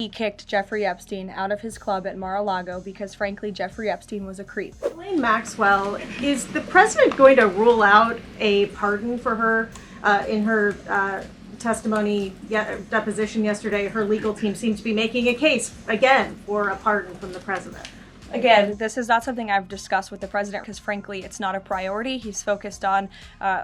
He kicked Jeffrey Epstein out of his club at Mar-a-Lago because, frankly, Jeffrey Epstein was a creep. Ghislaine Maxwell, is the president going to rule out a pardon for her in her testimony deposition yesterday? Her legal team seems to be making a case again for a pardon from the president. Again, this is not something I've discussed with the president because, frankly, it's not a priority. He's focused on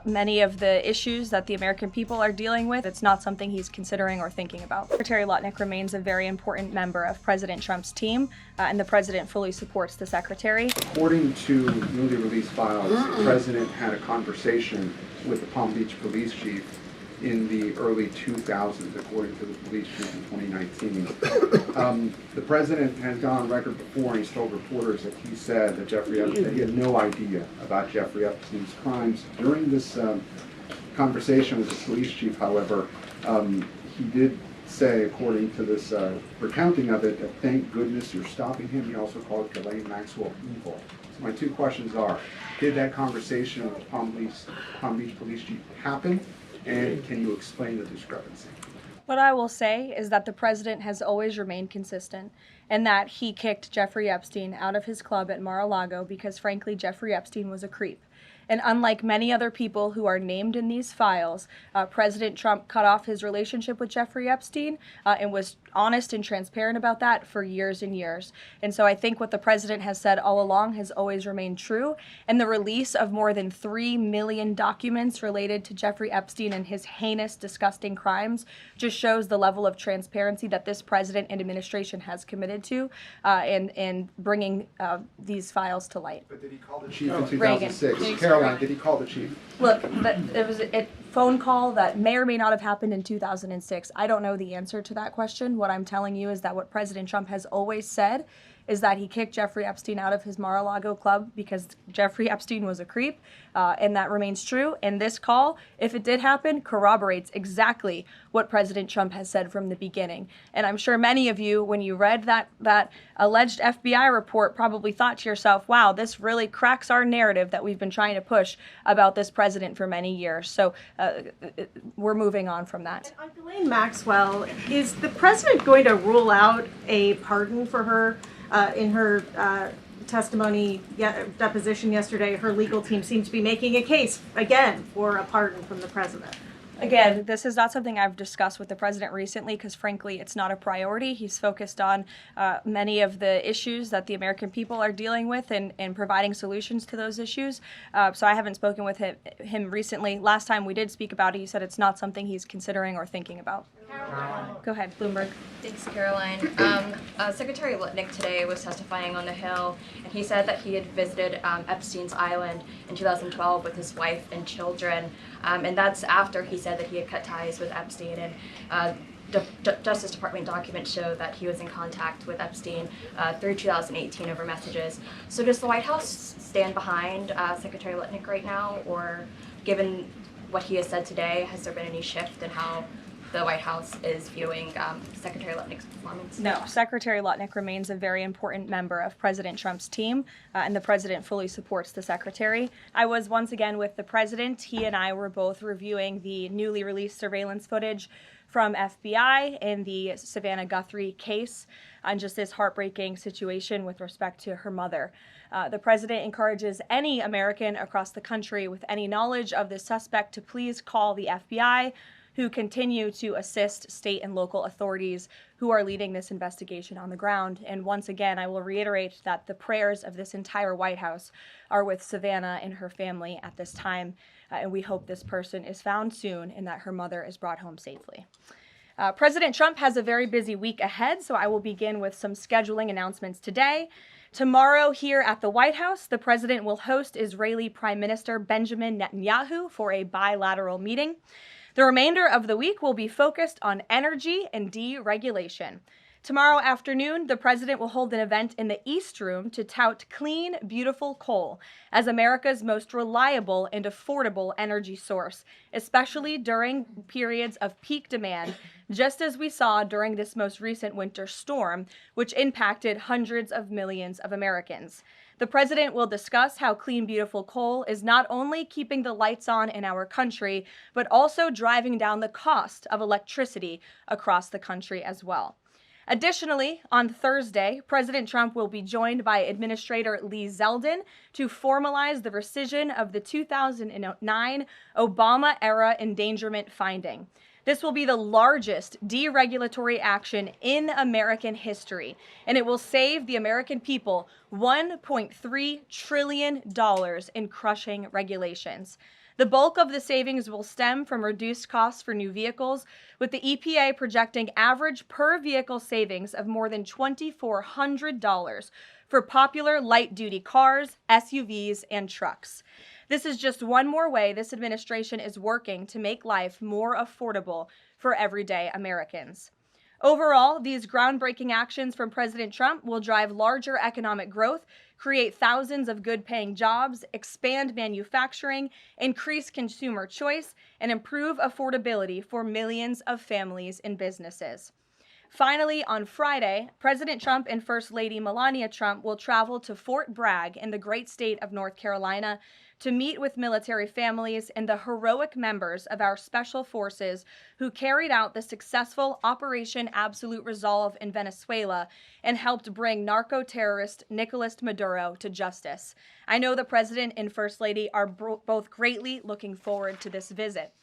many of the issues that the American people are dealing with. It's not something he's considering or thinking about. Secretary Lutnik remains a very important member of President Trump's team, and the president fully supports the secretary. According to newly released files, the president had a conversation with the Palm Beach police chief in the early 2000s, according to the police chief in 2019. The president has gone on record before, and he's told reporters that he said that he had no idea about Jeffrey Epstein's crimes. During this conversation with the police chief, however, he did say, according to this recounting of it, that thank goodness you're stopping him. He also called Ghislaine Maxwell evil. So my two questions are, did that conversation with the Palm Beach police chief happen? And can you explain the discrepancy? What I will say is that the president has always remained consistent and that he kicked Jeffrey Epstein out of his club at Mar-a-Lago because, frankly, Jeffrey Epstein was a creep. And unlike many other people who are named in these files, President Trump cut off his relationship with Jeffrey Epstein and was honest and transparent about that for years and years. And so I think what the president has said all along has always remained true. And the release of more than 3 million documents related to Jeffrey Epstein and his heinous, disgusting crimes just shows the level of transparency that this president and administration has committed to in bringing these files to light. But did he call the chief in 2006? Karoline, did he call the chief? Look, it was a phone call that may or may not have happened in 2006. I don't know the answer to that question. What I'm telling you is that what President Trump has always said is that he kicked Jeffrey Epstein out of his Mar-a-Lago club because Jeffrey Epstein was a creep, and that remains true. And this call, if it did happen, corroborates exactly what President Trump has said from the beginning. And I'm sure many of you, when you read that alleged FBI report, probably thought to yourself, wow, this really cracks our narrative that we've been trying to push about this president for many years. So we're moving on from that. On Ghislaine Maxwell, is the president going to rule out a pardon for her in her testimony deposition yesterday? Her legal team seems to be making a case again for a pardon from the president. Again, this is not something I've discussed with the president recently because, frankly, it's not a priority. He's focused on many of the issues that the American people are dealing with and providing solutions to those issues. So I haven't spoken with him recently. Last time we did speak about it, he said it's not something he's considering or thinking about. Go ahead, Bloomberg. Thanks, Karoline. Secretary Lutnik today was testifying on the Hill, and he said that he had visited Epstein's Island in 2012 with his wife and children, and that's after he said that he had cut ties with Epstein, and Justice Department documents show that he was in contact with Epstein through 2018 over messages. So does the White House stand behind Secretary Lutnik right now, or given what he has said today, has there been any shift in how the White House is viewing Secretary Lutnik's performance? No, Secretary Lutnik remains a very important member of President Trump's team, and the president fully supports the secretary. I was once again with the president. He and I were both reviewing the newly released surveillance footage from FBI in the Savannah Guthrie case on just this heartbreaking situation with respect to her mother. The president encourages any American across the country with any knowledge of this suspect to please call the FBI, who continue to assist state and local authorities who are leading this investigation on the ground. And once again, I will reiterate that the prayers of this entire White House are with Savannah and her family at this time, and we hope this person is found soon and that her mother is brought home safely. President Trump has a very busy week ahead, so I will begin with some scheduling announcements today. Tomorrow here at the White House, the president will host Israeli Prime Minister Benjamin Netanyahu for a bilateral meeting. The remainder of the week will be focused on energy and deregulation. Tomorrow afternoon, the president will hold an event in the East Room to tout clean, beautiful coal as America's most reliable and affordable energy source, especially during periods of peak demand, just as we saw during this most recent winter storm, which impacted hundreds of millions of Americans. The president will discuss how clean, beautiful coal is not only keeping the lights on in our country, but also driving down the cost of electricity across the country as well. Additionally, on Thursday, President Trump will be joined by Administrator Lee Zeldin to formalize the rescission of the 2009 Obama-era endangerment finding. This will be the largest deregulatory action in American history, and it will save the American people $1.3 trillion in crushing regulations. The bulk of the savings will stem from reduced costs for new vehicles, with the EPA projecting average per vehicle savings of more than $2,400 for popular light-duty cars, SUVs, and trucks. This is just one more way this administration is working to make life more affordable for everyday Americans. Overall, these groundbreaking actions from President Trump will drive larger economic growth, create thousands of good-paying jobs, expand manufacturing, increase consumer choice, and improve affordability for millions of families and businesses. Finally, on Friday, President Trump and First Lady Melania Trump will travel to Fort Bragg in the great state of North Carolina to meet with military families and the heroic members of our special forces who carried out the successful Operation Absolute Resolve in Venezuela and helped bring narco-terrorist Nicolas Maduro to justice. I know the President and First Lady are both greatly looking forward to this visit.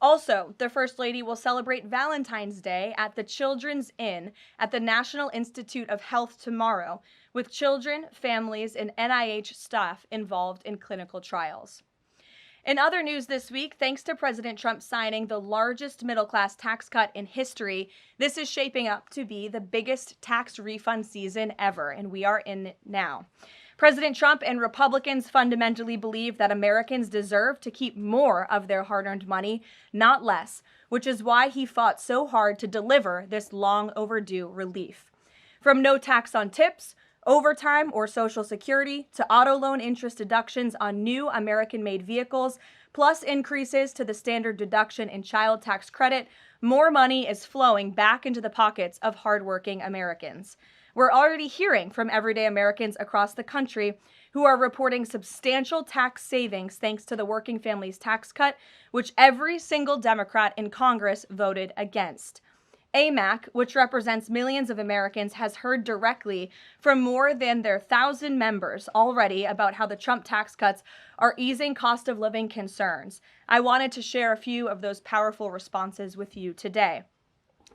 Also, the First Lady will celebrate Valentine's Day at the Children's Inn at the National Institute of Health tomorrow, with children, families, and NIH staff involved in clinical trials. In other news this week, thanks to President Trump signing the largest middle-class tax cut in history, this is shaping up to be the biggest tax refund season ever, and we are in it now. President Trump and Republicans fundamentally believe that Americans deserve to keep more of their hard-earned money, not less, which is why he fought so hard to deliver this long overdue relief. From no tax on tips, overtime, or Social Security, to auto loan interest deductions on new American-made vehicles, plus increases to the standard deduction and child tax credit, more money is flowing back into the pockets of hardworking Americans. We're already hearing from everyday Americans across the country who are reporting substantial tax savings thanks to the Working Families Tax Cut, which every single Democrat in Congress voted against. AMAC, which represents millions of Americans, has heard directly from more than their 1,000 members already about how the Trump tax cuts are easing cost of living concerns. I wanted to share a few of those powerful responses with you today.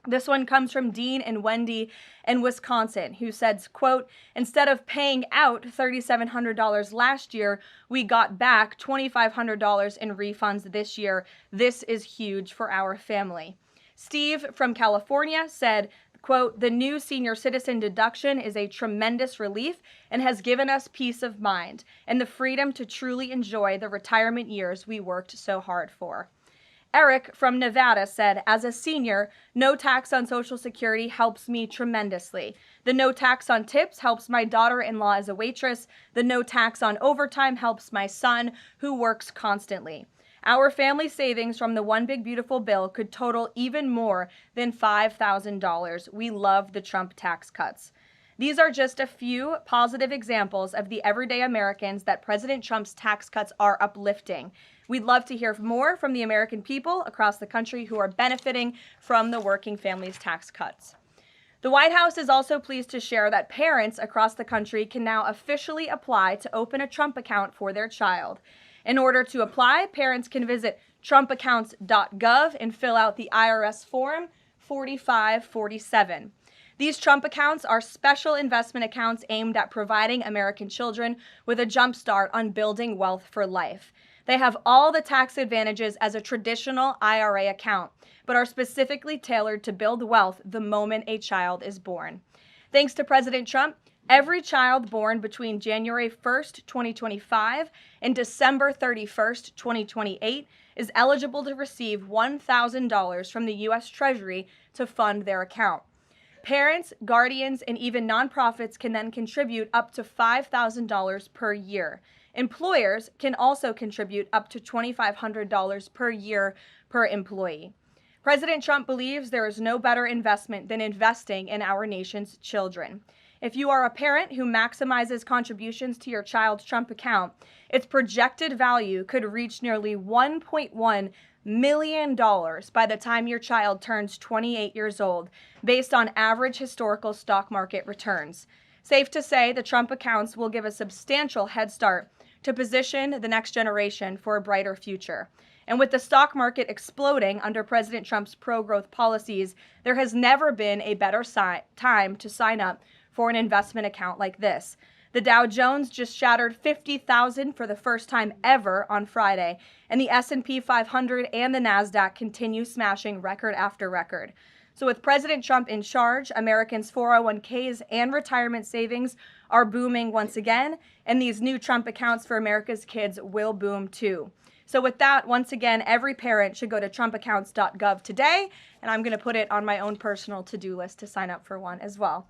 This one comes from Dean and Wendy in Wisconsin, who says, quote, "Instead of paying out $3,700 last year, we got back $2,500 in refunds this year. This is huge for our family." Steve from California said, quote, "The new senior citizen deduction is a tremendous relief and has given us peace of mind and the freedom to truly enjoy the retirement years we worked so hard for." Eric from Nevada said, "As a senior, no tax on Social Security helps me tremendously. The no tax on tips helps my daughter-in-law as a waitress. The no tax on overtime helps my son, who works constantly. Our family savings from the One Big Beautiful Bill could total even more than $5,000. We love the Trump tax cuts." These are just a few positive examples of the everyday Americans that President Trump's tax cuts are uplifting. We'd love to hear more from the American people across the country who are benefiting from the Working Families tax cuts. The White House is also pleased to share that parents across the country can now officially apply to open a Trump account for their child. In order to apply, parents can visit trumpaccounts.gov and fill out the IRS form 4547. These Trump accounts are special investment accounts aimed at providing American children with a jump start on building wealth for life. They have all the tax advantages as a traditional IRA account, but are specifically tailored to build wealth the moment a child is born. Thanks to President Trump, every child born between January 1st, 2025 and December 31st, 2028 is eligible to receive $1,000 from the U.S. Treasury to fund their account. Parents, guardians, and even nonprofits can then contribute up to $5,000 per year. Employers can also contribute up to $2,500 per year per employee. President Trump believes there is no better investment than investing in our nation's children. If you are a parent who maximizes contributions to your child's Trump account, its projected value could reach nearly $1.1 million by the time your child turns 28 years old, based on average historical stock market returns. Safe to say, the Trump accounts will give a substantial head start to position the next generation for a brighter future. And with the stock market exploding under President Trump's pro-growth policies, there has never been a better time to sign up for an investment account like this. The Dow Jones just shattered 50,000 for the first time ever on Friday, and the S&P 500 and the NASDAQ continue smashing record after record. So with President Trump in charge, Americans' 401ks and retirement savings are booming once again, and these new Trump accounts for America's kids will boom too. So with that, once again, every parent should go to trumpaccounts.gov today, and I'm going to put it on my own personal to-do list to sign up for one as well.